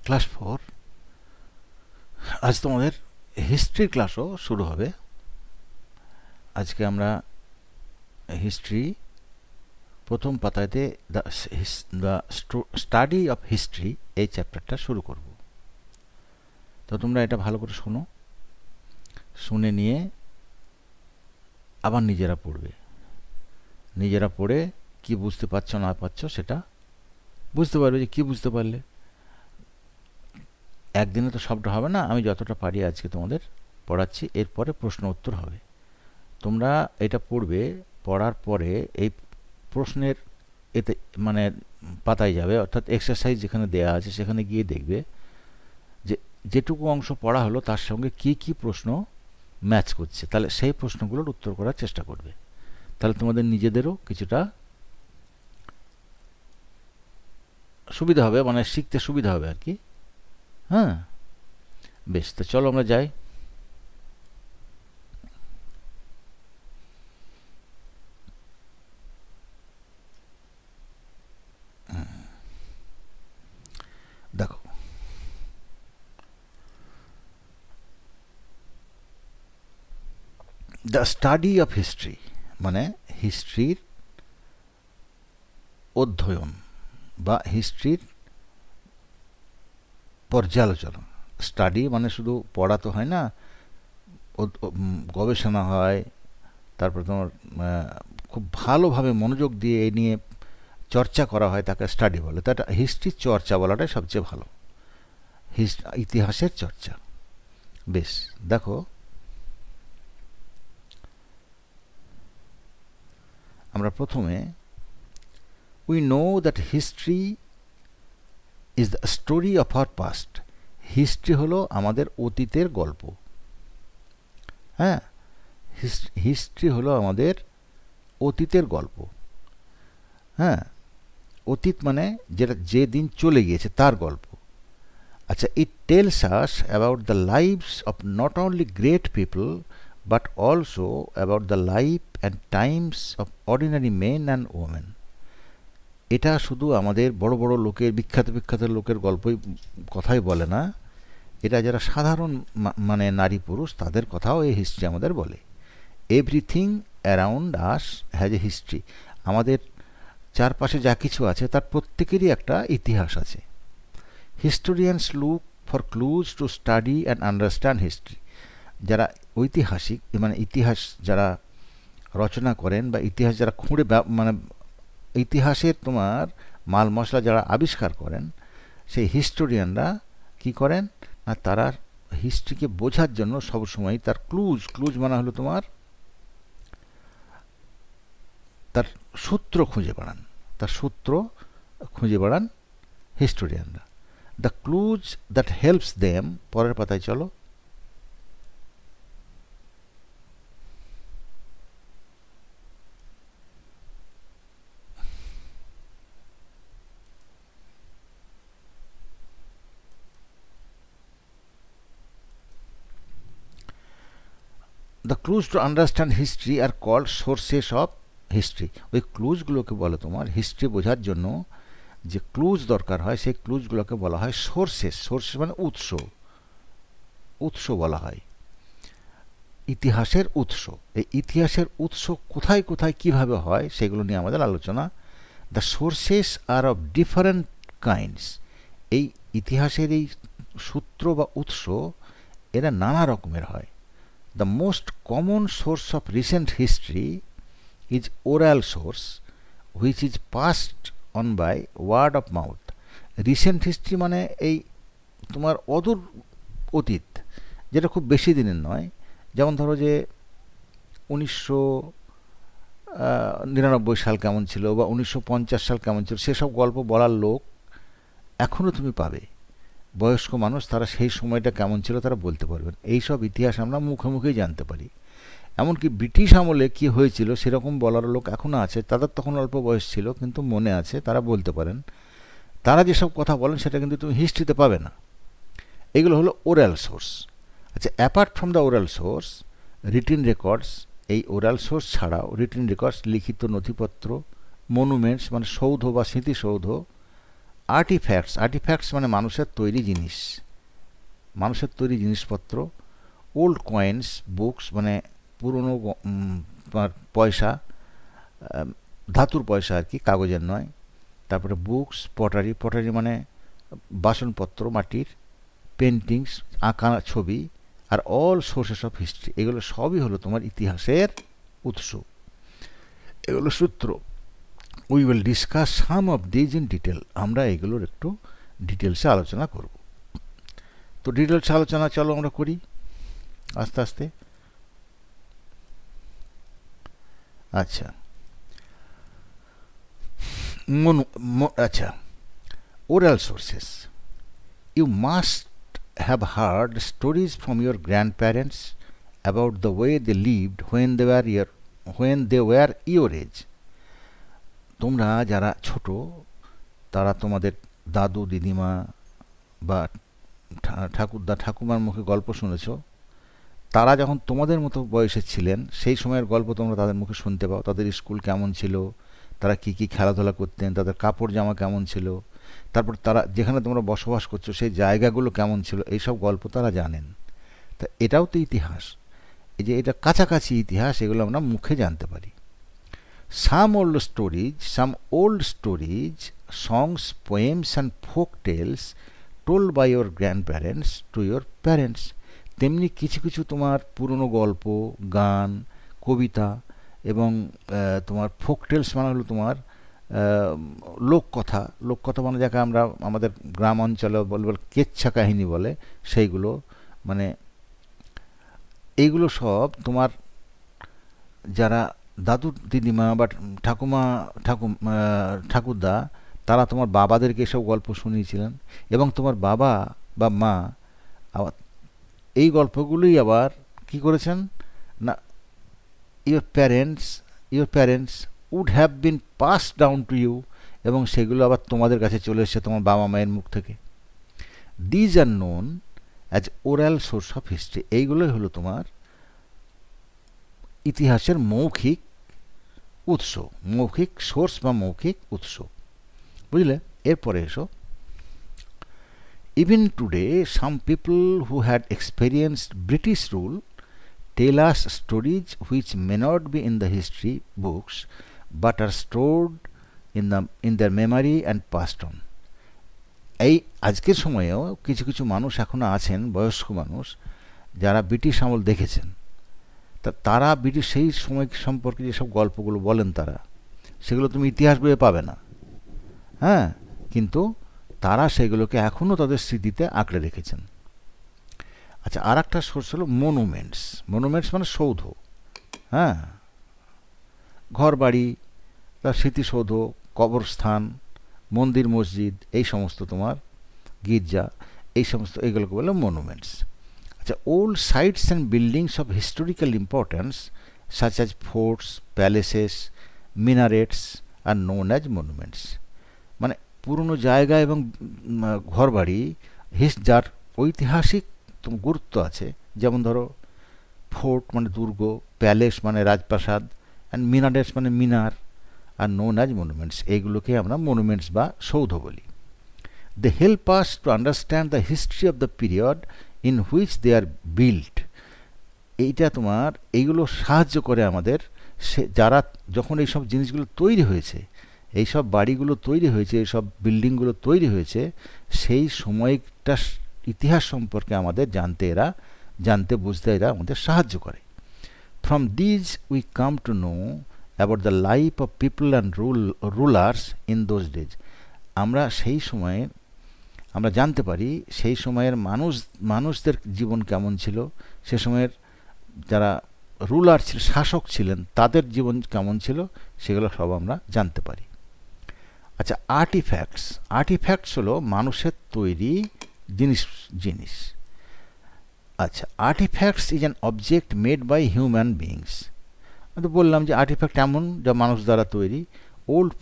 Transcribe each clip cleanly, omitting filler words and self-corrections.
Class 4। আজ তোমাদের history ক্লাসও শুরু হবে। আজকে আমরা হিস্ট্রি প্রথম পাতাতে দ্য স্টাডি অফ হিস্ট্রি এই চ্যাপ্টারটা শুরু করব। তো তোমরা এটা ভালো করে শোনো, শুনে নিয়ে আবার নিজেরা পড়বে। নিজেরা পড়ে কি বুঝতে পারছো না পারছো সেটা বুঝতে পারবে, যে কি বুঝতে পারলে। একদিনে তো সবটা হবে না, আমি যতটা পারি আজকে তোমাদের পড়াচ্ছি, এরপরে প্রশ্ন উত্তর হবে। তোমরা এটা পড়বে, পড়ার পরে এই প্রশ্নের এতে মানে পাতায় যাবে, অর্থাৎ এক্সারসাইজ যেখানে দেয়া আছে সেখানে গিয়ে দেখবে যে যেটুকু অংশ পড়া হলো তার সঙ্গে কি কি প্রশ্ন ম্যাচ করছে, তাহলে সেই প্রশ্নগুলোর উত্তর করার চেষ্টা করবে। তাহলে তোমাদের নিজেদেরও কিছুটা সুবিধা হবে, মানে শিখতে সুবিধা হবে আর কি। হ্যাঁ, বেশ, তো চলো আমরা যাই। দেখো, দ্য স্টাডি অফ হিস্ট্রি মানে হিস্ট্রির অধ্যয়ন বা হিস্ট্রির পর্যালোচনা। স্টাডি মানে শুধু পড়া তো হয় না, গবেষণা হয়, তারপর তোমার খুব ভালোভাবে মনোযোগ দিয়ে এই নিয়ে চর্চা করা হয়, তাকে স্টাডি বলে। তো এটা হিস্ট্রির চর্চা বলাটাই সবচেয়ে ভালো, ইতিহাসের চর্চা। বেশ, দেখো আমরা প্রথমে we know that history is the story of our past. History হলো আমাদের অতীতের গল্প। হ্যাঁ, হিস্ট্রি হলো আমাদের অতীতের গল্প। হ্যাঁ, অতীত মানে যেটা যে দিন চলে গিয়েছে তার গল্প। আচ্ছা, it tells us about the lives of not only great people but also about the life and Times of ordinary men and women. এটা শুধু আমাদের বড় বড় লোকের, বিখ্যাত বিখ্যাত লোকের গল্পই কথাই বলে না, এটা যারা সাধারণ মানে নারী পুরুষ তাদের কথাও এই হিস্ট্রি আমাদের বলে। Everything around us has a history. আমাদের চারপাশে যা কিছু আছে তার প্রত্যেকেরই একটা ইতিহাস আছে। Historians look for clues to study and understand history. যারা ঐতিহাসিক মানে ইতিহাস যারা রচনা করেন বা ইতিহাস যারা খুঁড়ে মানে ইতিহাসের তোমার মাল মশলা যারা আবিষ্কার করেন, সেই হিস্টোরিয়ানরা কি করেন না, তারা হিস্ট্রিকে বোঝার জন্য সবসময় তার ক্লুজ মানে হলো তোমার তার সূত্র খুঁজে বেড়ান, তার সূত্র খুঁজে বেড়ান হিস্টোরিয়ানরা। The clues that helps them, পরের পাতায় চলো। The clues to understand history are called sources of history. ওই ক্লুজগুলোকে বলে তোমার হিস্ট্রি বোঝার জন্য যে ক্লুজ দরকার হয় সেই ক্লুজগুলোকে বলা হয় সোর্সেস। সোর্সেস মানে উৎস, উৎস বলা হয়, ইতিহাসের উৎস। এই ইতিহাসের উৎস কোথায় কোথায় কিভাবে হয় সেগুলো নিয়ে আমাদের আলোচনা। The sources R of different kinds. এই ইতিহাসের এই সূত্র বা উৎস এরা নানা রকমের হয়। The most common source of recent history is oral source which is passed on by word of mouth. Recent history মানে এই তোমার অদূর অতীত, যেটা খুব বেশি দিনের নয়। যেমন ধরো যে 1999 সাল কেমন ছিল বা 1950 সাল কেমন ছিল, সেসব গল্প বলার লোক এখনও তুমি পাবে। বয়স্ক মানুষ, তারা সেই সময়টা কেমন ছিল তারা বলতে পারবেন। এইসব ইতিহাস আমরা মুখে মুখেই জানতে পারি। এমনকি ব্রিটিশ আমলে কি হয়েছিল সেরকম বলার লোক এখনও আছে, তাদের তখন অল্প বয়স ছিল কিন্তু মনে আছে, তারা বলতে পারেন। তারা যেসব কথা বলেন সেটা কিন্তু তুমি হিস্ট্রিতে পাবে না। এগুলো হলো ওরাল সোর্স। আচ্ছা, apart from the oral source, written records. এই ওরাল সোর্স ছাড়াও রিটিন রেকর্ডস, লিখিত নথিপত্র, মনুমেন্টস মানে সৌধ বা স্মৃতিসৌধ, আর্টিফ্যাক্টস মানে মানুষের তৈরি জিনিস, মানুষের তৈরি জিনিসপত্র। ওল্ড কয়েন্স, বুকস মানে পুরনো তোমার পয়সা, ধাতুর পয়সা আর কি, কাগজের নয়। তারপরে বুকস, পটারি মানে বাসনপত্র মাটির, পেন্টিংস আঁকা ছবি, আর অল সোর্সেস অফ হিস্ট্রি, এগুলো সবই হলো তোমার ইতিহাসের উৎস, এগুলো সূত্র। We will discuss some of these in detail, আমরা এগুলোর একটু ডিটেলসে আলোচনা করব। তো ডিটেলসে আলোচনা চলো আমরা করি আস্তে আস্তে। আচ্ছা আচ্ছা, oral sources. You must have heard stories from your grandparents about the way they lived when they were your age. তোমরা যারা ছোট তারা তোমাদের দাদু দিদিমা বা ঠাকুরদা ঠাকুমার মুখে গল্প শুনেছ। তারা যখন তোমাদের মতো বয়সে ছিলেন সেই সময়ের গল্প তোমরা তাদের মুখে শুনতে পাও। তাদের স্কুল কেমন ছিল, তারা কি কি খেলাধুলা করতেন, তাদের কাপড় জামা কেমন ছিল, তারপর তারা যেখানে তোমরা বসবাস করছো সেই জায়গাগুলো কেমন ছিল, এইসব গল্প তারা জানেন। তা এটাও তো ইতিহাস, এই যে এটা কাছাকাছি ইতিহাস, এগুলো আমরা মুখে জানতে পারি। Some old stories, songs, poems and folk tales told by your grandparents to your parents. তেমনি কিছু কিছু তোমার পুরনো গল্প, গান, কবিতা এবং তোমার ফোক টেলস মানে হলো তোমার লোককথা মানে যাকে আমরা আমাদের গ্রাম অঞ্চলে বলবো কেচ্ছা কাহিনী বলে, সেইগুলো মানে এইগুলো সব তোমার যারা দাদু দিদিমা বা ঠাকুরদা তারা তোমার বাবাদেরকে এসব গল্প শুনিয়েছিলেন। এবং তোমার বাবা বা মা আবার এই গল্পগুলোই আবার কি করেছেন না, your parents would have been passed down to you, এবং সেগুলো আবার তোমাদের কাছে চলে এসেছে তোমার বাবা মায়ের মুখ থেকে। These are known as oral source of history, এইগুলোই হলো তোমার ইতিহাসের মৌখিক উৎস, মৌখিক সোর্স বা মৌখিক উৎস, বুঝলে। এরপরে এসো, even today some people who had experienced British rule tell us stories which may not be in the history books but are stored in their memory and passed on. এই আজকের সময়েও কিছু কিছু মানুষ এখনো আছেন, বয়স্ক মানুষ, যারা ব্রিটিশ আমল দেখেছেন। তারা ব্রিটিশ সেই সময় সম্পর্কে যেসব গল্পগুলো বলেন তারা, সেগুলো তুমি ইতিহাস বইয়ে পাবে না, হ্যাঁ, কিন্তু তারা সেগুলোকে এখনও তাদের স্মৃতিতে আঁকড়ে রেখেছেন। আচ্ছা, আর একটা সোর্স হলো মনুমেন্টস মানে সৌধ, হ্যাঁ, ঘর বাড়ি, তার স্মৃতিসৌধ, কবরস্থান, মন্দির মসজিদ, এই সমস্ত তোমার গির্জা, এই সমস্ত এগুলোকে বলে মনুমেন্টস। আচ্ছা, old sites and buildings of historical importance such as forts, palaces, minarets are known as monuments. মানে পুরনো জায়গা এবং ঘরবাড়ি যার ঐতিহাসিক গুরুত্ব আছে, যেমন ধরো ফোর্ট মানে দুর্গ, প্যালেস মানে রাজপ্রাসাদ, অ্যান্ড মিনারেটস মানে মিনার, আর নোন অ্যাজ মনুমেন্টস, এইগুলোকে আমরা মনুমেন্টস বা সৌধ বলি। They help us to understand the history of the period in which they are built. এইটা তোমার এইগুলো সাহায্য করে আমাদের, যারা যখন এইসব জিনিসগুলো তৈরি হয়েছে, এইসব বাড়িগুলো তৈরি হয়েছে, এইসব বিল্ডিংগুলো তৈরি হয়েছে, সেই সময়টা ইতিহাস সম্পর্কে আমাদের জানতে বুঝতে এরা আমাদের সাহায্য করে। From these we come to know about the life of people and rulers in those days. আমরা সেই সময়ে আমরা জানতে পারি সেই সময়ের মানুষদের জীবন কেমন ছিল, সে সময়ের যারা রুলার ছিল, শাসক ছিলেন, তাদের জীবন কেমন ছিল, সেগুলো সব আমরা জানতে পারি। আচ্ছা, আর্টিফ্যাক্টস হলো মানুষের তৈরি জিনিস। আচ্ছা, artifacts is an object made by human beings. আমি তো বললাম যে আর্টিফ্যাক্ট এমন যা মানুষ দ্বারা তৈরি। ওল্ড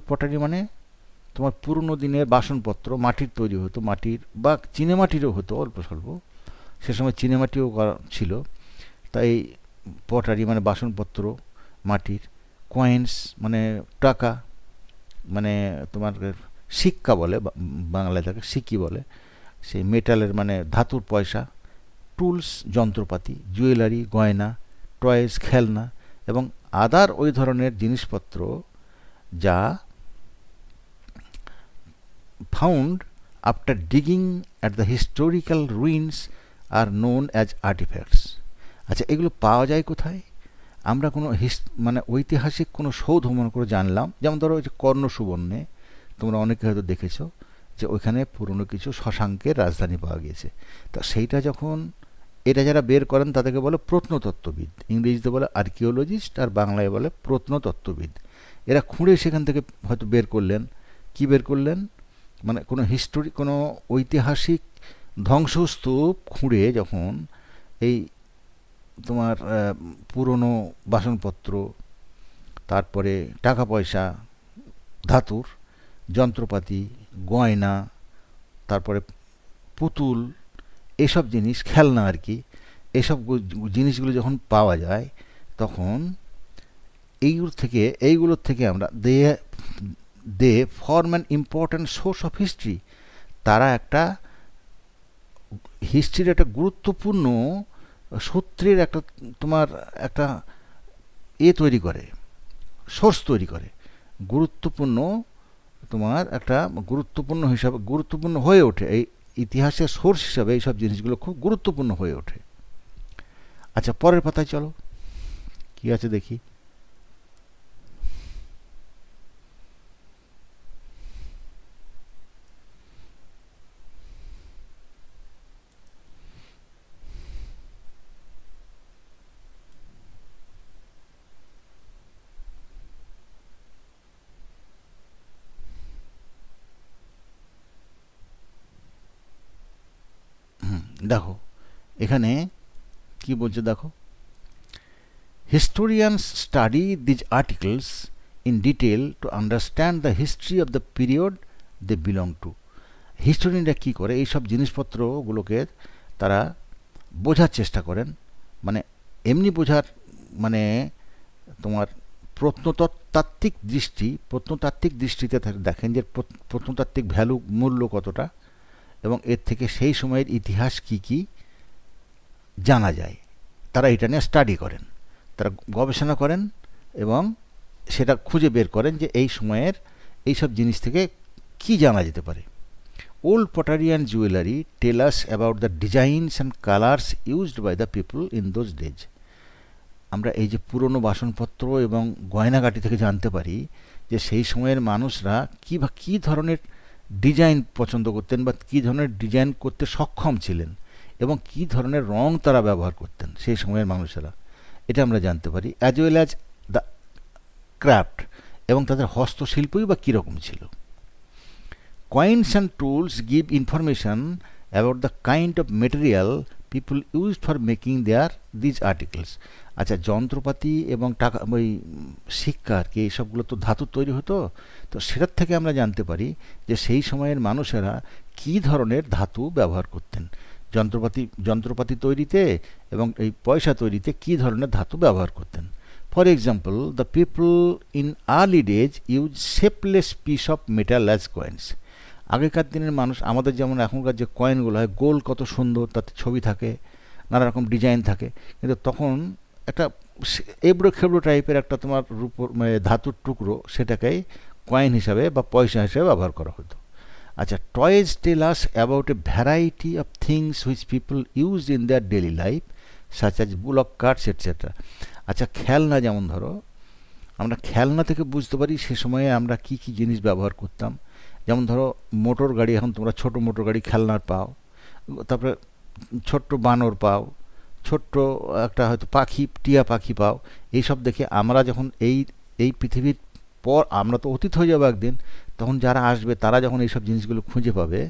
পটারি মানে তোমার পুরনো দিনের বাসনপত্র, মাটির তৈরি হতো, মাটির বা চিনেমাটিরও হতো অল্প স্বল্প, সে সময় চিনেমাটিও ছিল, তাই পটারি মানে বাসনপত্র মাটির। কয়েন্স মানে টাকা, মানে তোমার সিক্কা বলে, বাংলায় তাকে সিক্কি বলে, সেই মেটালের মানে ধাতুর পয়সা, টুলস যন্ত্রপাতি, জুয়েলারি গয়না, টয়েস খেলনা এবং আদার ওই ধরনের জিনিসপত্র যা found after digging at the historical ruins R known as artefacts. আচ্ছা, এগুলো পাওয়া যায় কোথায়? আমরা কোনো মানে ঐতিহাসিক কোনো সৌধ মনে করে জানলাম, যেমন ধরো ওই যে কর্ণ সুবর্ণে তোমরা অনেকে হয়তো দেখেছো যে ওইখানে পুরনো কিছু শশাঙ্কের রাজধানী পাওয়া গিয়েছে। তা সেইটা যখন এটা যারা বের করেন তাদেরকে বলে প্রত্নতত্ত্ববিদ, ইংরেজিতে বলে আর্কিওলজিস্ট আর বাংলায় বলে প্রত্নতত্ত্ববিদ। এরা খুঁড়ে সেখান থেকে হয়তো বের করলেন, কি বের করলেন, মানে কোনো কোনো ঐতিহাসিক ধ্বংসস্তূপ খুঁড়ে যখন এই তোমার পুরনো বাসনপত্র, তারপরে টাকা পয়সা, ধাতুর যন্ত্রপাতি, গয়না, তারপরে পুতুল, এসব জিনিস, খেলনা আর কি, এসব জিনিসগুলো যখন পাওয়া যায় তখন এইগুলোর থেকে আমরা they form an important source of history. তারা একটা হিস্ট্রির একটা গুরুত্বপূর্ণ সূত্রের একটা তোমার একটা তৈরি করে, সোর্স তৈরি করে, গুরুত্বপূর্ণ তোমার একটা গুরুত্বপূর্ণ হয়ে ওঠে। এই ইতিহাসের সোর্স হিসাবে এইসব জিনিসগুলো খুব গুরুত্বপূর্ণ হয়ে ওঠে। আচ্ছা, পরের পাতায় চলো, কি আছে দেখি। দেখো এখানে কি বলছে, দেখো, historians study these articles in detail to understand the history of the period they belong to. হিস্টোরিয়ানরা কী করে, এইসব জিনিসপত্রগুলোকে তারা বোঝার চেষ্টা করেন, মানে এমনি বোঝার, মানে তোমার প্রত্নতাত্ত্বিক দৃষ্টিতে দেখেন যে প্রত্নতাত্ত্বিক ভ্যালু, মূল্য কতটা, এবং এর থেকে সেই সময়ের ইতিহাস কি কি জানা যায়। তারা এটা নিয়ে স্টাডি করেন, তারা গবেষণা করেন এবং সেটা খুঁজে বের করেন যে এই সময়ের এইসব জিনিস থেকে কি জানা যেতে পারে। Old pottery and jewellery tell us about the designs and colours used by the people in those days. আমরা এই যে পুরনো বাসনপত্র এবং গয়নাগাটি থেকে জানতে পারি যে সেই সময়ের মানুষরা কী ধরনের ডিজাইন পছন্দ করতেন বা কী ধরনের ডিজাইন করতে সক্ষম ছিলেন এবং কী ধরনের রং তারা ব্যবহার করতেন সেই সময়ের মানুষেরা, এটা আমরা জানতে পারি। As well as the craft, এবং তাদের হস্তশিল্পই বা কীরকম ছিল। Coins and tools give information about the kind of material people used for making these articles. আচ্ছা, যন্ত্রপাতি এবং টাকা, ওই সিক্কা আর কি, এইসবগুলো তো ধাতুর তৈরি হতো, তো সেটার থেকে আমরা জানতে পারি যে সেই সময়ের মানুষেরা কী ধরনের ধাতু ব্যবহার করতেন যন্ত্রপাতি তৈরিতে এবং এই পয়সা তৈরিতে কী ধরনের ধাতু ব্যবহার করতেন। For example, the people in early days use shapeless piece of metal as coins. আগেকার দিনের মানুষ, আমাদের যেমন এখনকার যে কয়েনগুলো হয় গোল, কত সুন্দর, তাতে ছবি থাকে, নানা রকম ডিজাইন থাকে, কিন্তু তখন একটা এবড়ো খেবড়ো টাইপের একটা তোমার রূপোর ধাতুর টুকরো, সেটাকেই কয়েন হিসাবে বা পয়সা হিসাবে ব্যবহার করা হতো। আচ্ছা, toys tell us about a variety of things which people use in their daily life such as bullock carts etcetera. আচ্ছা, খেলনা, যেমন ধরো আমরা খেলনা থেকে বুঝতে পারি সে সময়ে আমরা কি কি জিনিস ব্যবহার করতাম। যেমন ধরো মোটর গাড়ি, এখন তোমরা ছোটো মোটর গাড়ি খেলনার পাও, তারপরে ছোট্ট বানর পাও, ছোট্ট একটা হয়তো পাখি, টিয়া পাখি পাও। এইসব দেখে আমরা যখন এই পৃথিবীর পর আমরা তো অতীত হয়ে যাবো একদিন, তখন যারা আসবে তারা যখন এইসব জিনিসগুলো খুঁজে পাবে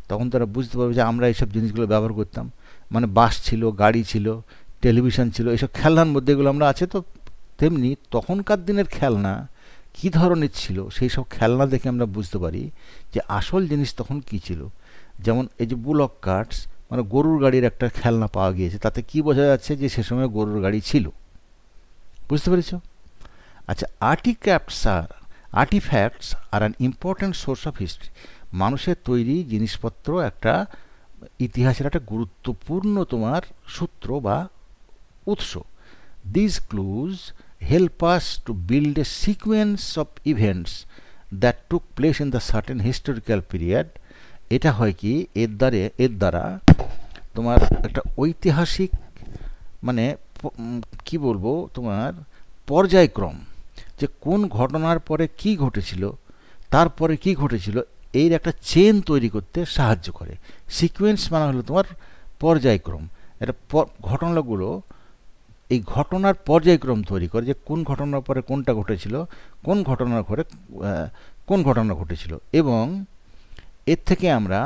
তখন তারা বুঝতে পারবে যে আমরা এইসব জিনিসগুলো ব্যবহার করতাম। মানে বাস ছিল, গাড়ি ছিল, টেলিভিশন ছিল, এইসব খেলনার মধ্যে এগুলো আমরা আছে। তো তেমনি তখনকার দিনের খেলনা কী ধরনের ছিল, সেই সব খেলনা দেখে আমরা বুঝতে পারি যে আসল জিনিস তখন কী ছিল। যেমন এই যে বুলক কার্টস, মানে গরুর গাড়ির একটা খেলনা পাওয়া গিয়েছে, তাতে কি বোঝা যাচ্ছে যে সে সময় গরুর গাড়ি ছিল। বুঝতে পেরেছ? আচ্ছা, artefacts are an important source of history. মানুষের তৈরি জিনিসপত্র একটা ইতিহাসের একটা গুরুত্বপূর্ণ তোমার সূত্র বা উৎস। This clues help us to build a sequence of events that took place in the certain historical period. এটা হয় কি এর দ্বারা তোমার একটা ঐতিহাসিক মানে কি বলবো তোমার পর্যায়ক্রম, যে কোন ঘটনার পরে কি ঘটেছিল, তারপরে কি ঘটেছিল, এর একটা চেন তৈরি করতে সাহায্য করে। সিকোয়েন্স মানে হলো তোমার পর্যায়ক্রম। এটা ঘটনাগুলো এই ঘটনার পর্যায়ক্রম তৈরি করে, যে কোন ঘটনার পরে কোনটা ঘটেছিল, কোন ঘটনার পরে কোন ঘটনা ঘটেছিল, এবং এর থেকে আমরা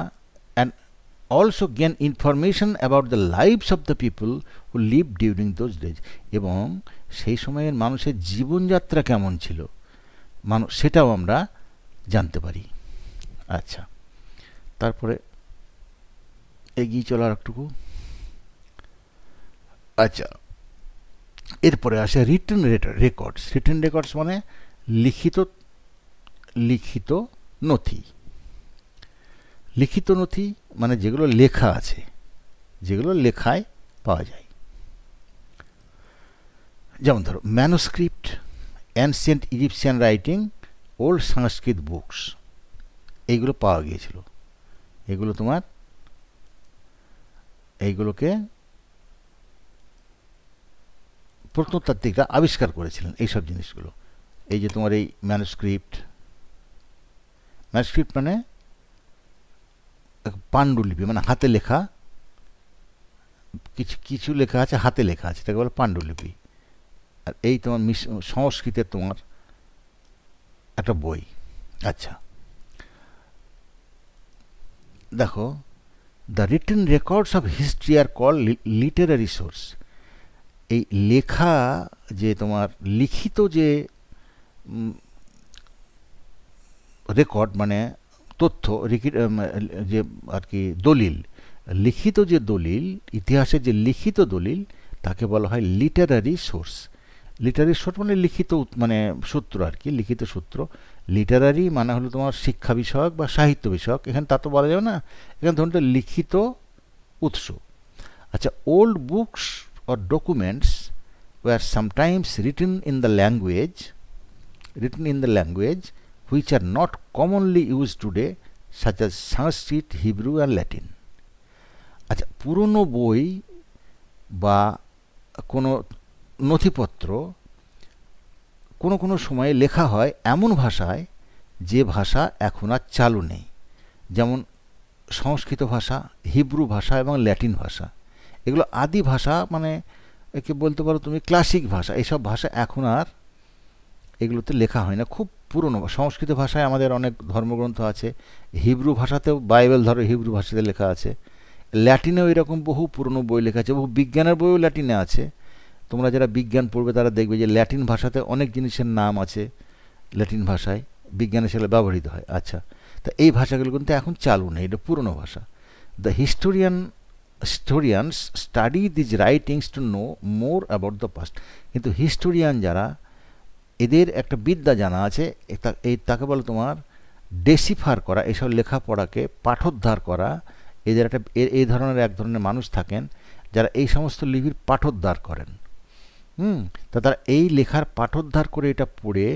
also gain information about the lives of the people who lived during those days, এবং সেই সময়ের মানুষের জীবনযাত্রা কেমন ছিল সেটাও আমরা জানতে পারি। আচ্ছা, তারপরে এগিয়ে চলার একটুকু। আচ্ছা, এরপরে আসে রিটেন রেকর্ডস। রিটেন রেকর্ডস মানে লিখিত নথি। লিখিত নথি মানে যেগুলো লেখা আছে, যেগুলো লেখায় পাওয়া যায়। যেমন ধরো manuscript, ancient Egyptian writing, old Sanskrit books, এইগুলো পাওয়া গিয়েছিল। এগুলো তোমার এইগুলোকে প্রত্নতাত্ত্বিকরা আবিষ্কার করেছিলেন এইসব জিনিসগুলো। এই যে তোমার এই ম্যানুস্ক্রিপ্ট মানে পাণ্ডুলিপি, মানে হাতে লেখা, কিছু লেখা আছে হাতে লেখা আছে, তাকে বলে পাণ্ডুলিপি। আর এই তোমার সংস্কৃতের তোমার একটা বই। আচ্ছা, দেখো the written records of history are call literary source. এই লেখা যে তোমার লিখিত যে রেকর্ড মানে তথ্য, যে আর কি দলিল, লিখিত যে দলিল, ইতিহাসের যে লিখিত দলিল, তাকে বলা হয় লিটারারি সোর্স। লিটারারি সোর্স মানে লিখিত মানে সূত্র আর কি, লিখিত সূত্র। লিটারারি মানে হলো তোমার শিক্ষা বিষয়ক বা সাহিত্য বিষয়ক, এখানে তা তো বলা যাবে না, এখানে ধরুন লিখিত উৎস। আচ্ছা, old books or documents were sometimes written in the language which are not commonly used today, such as Sanskrit, Hebrew and Latin. আচ্ছা, পুরনো বই বা কোনো নথিপত্র কোনো সময়ে লেখা হয় এমন ভাষায় যে ভাষা এখন আর চালু নেই, যেমন সংস্কৃত ভাষা, হিব্রু ভাষা এবং ল্যাটিন ভাষা। এগুলো আদি ভাষা, মানে একে বলতে পারো তুমি ক্লাসিক ভাষা। এইসব ভাষা এখন আর এগুলোতে লেখা হয় না, খুব পুরনো। সংস্কৃত ভাষায় আমাদের অনেক ধর্মগ্রন্থ আছে, হিব্রু ভাষাতেও বাইবেল ধরো হিব্রু ভাষাতে লেখা আছে, ল্যাটিনেও এরকম বহু পুরনো বই লেখা আছে, বহু বিজ্ঞানের বইও ল্যাটিনে আছে। তোমরা যারা বিজ্ঞান পড়বে তারা দেখবে যে ল্যাটিন ভাষাতে অনেক জিনিসের নাম আছে, ল্যাটিন ভাষায় বিজ্ঞানে সেগুলো ব্যবহৃত হয়। আচ্ছা, তা এই ভাষাগুলো কিন্তু এখন চালু নেই, এটা পুরনো ভাষা। The historians study these writings to know more about the past. কিন্তু হিস্টোরিয়ান যারা, এদের একটা বিদ্যা জানা আছে, তাকে বলে তোমার ডেসিফার করা, এসব লেখাপড়াকে পাঠোদ্ধার করা। এদের একটা এই ধরনের এক ধরনের মানুষ থাকেন যারা এই সমস্ত লিপির পাঠোদ্ধার করেন। তা তারা এই লেখার পাঠোদ্ধার করে এটা পড়ে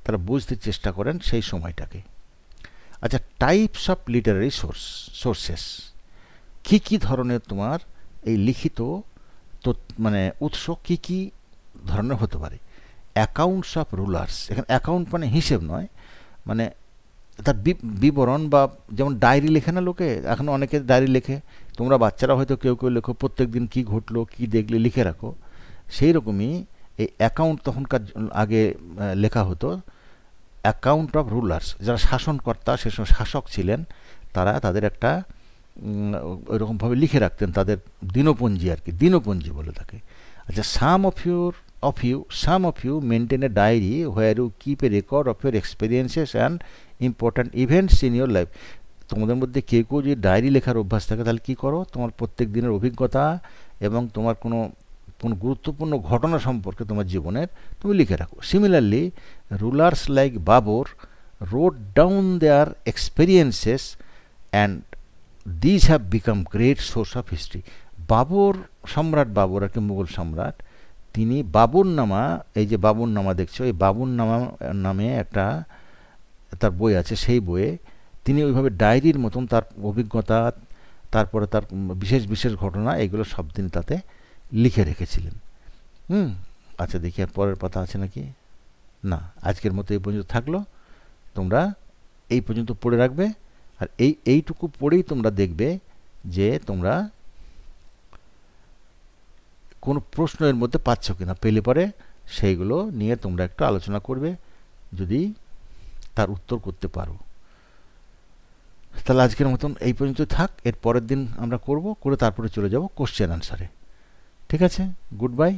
তারা বুঝতে চেষ্টা করেন সেই সময়টাকে। আচ্ছা, টাইপস অফ লিটারারি সোর্সেস, কী ধরনের তোমার এই লিখিত মানে উৎস কী ধরনের হতে পারে। অ্যাকাউন্টস অফ রুলার্স, এখানে অ্যাকাউন্ট মানে হিসেব নয়, মানে তার বিবরণ, বা যেমন ডায়েরি লেখে না লোকে, এখন অনেকে ডায়েরি লেখে, তোমরা বাচ্চারা হয়তো কেউ লেখো, প্রত্যেক দিন কী ঘটলো কী দেখলে লিখে রাখো। সেই রকমই এই অ্যাকাউন্ট তখনকার আগে লেখা হতো। অ্যাকাউন্ট অফ রুলার্স, যারা শাসনকর্তা, সে সময় শাসক ছিলেন, তারা তাদের একটা ওইরকমভাবে লিখে রাখতেন তাদের দিনপঞ্জি আর কি, দিনপঞ্জি বলে থাকে। আচ্ছা, some of you maintain a diary where you keep a record of your experiences and important events in your life. তোমাদের মধ্যে কেউ যদি ডায়েরি লেখার অভ্যাস থাকে, তাহলে কী করো, তোমার প্রত্যেক দিনের অভিজ্ঞতা এবং তোমার কোনো কোনো গুরুত্বপূর্ণ ঘটনা সম্পর্কে তোমার জীবনের তুমি লিখে রাখো। Similarly rulers like Babur wrote down their experiences and these have become great source of history. Babur সম্রাট, বাবর আর কি মুঘল সম্রাট, তিনি বাবরনামা, এই যে বাবরনামা দেখছো, এই বাবরনামা নামে একটা তার বই আছে, সেই বইয়ে তিনি ওইভাবে ডায়েরির মতন তার অভিজ্ঞতা, তারপরে তার বিশেষ বিশেষ ঘটনা, এগুলো সব তিনি তাতে লিখে রেখেছিলেন। আচ্ছা দেখি আর পরের পাতা আছে নাকি, না, আজকের মতো এই পর্যন্ত থাকলো। তোমরা এই পর্যন্ত পড়ে রাখবে, আর এইটুকু পড়েই তোমরা দেখবে যে তোমরা কোনো প্রশ্ন এর মধ্যে পাচ্ছ কিনা, পেলে পরে সেইগুলো নিয়ে তোমরা একটু আলোচনা করবে, যদি তার উত্তর করতে পারো। তাহলে আজকের মতন এই পর্যন্ত থাক, এর পরের দিন আমরা করব, করে তারপরে চলে যাব কোশ্চেন আনসারে। ঠিক আছে, গুড বাই।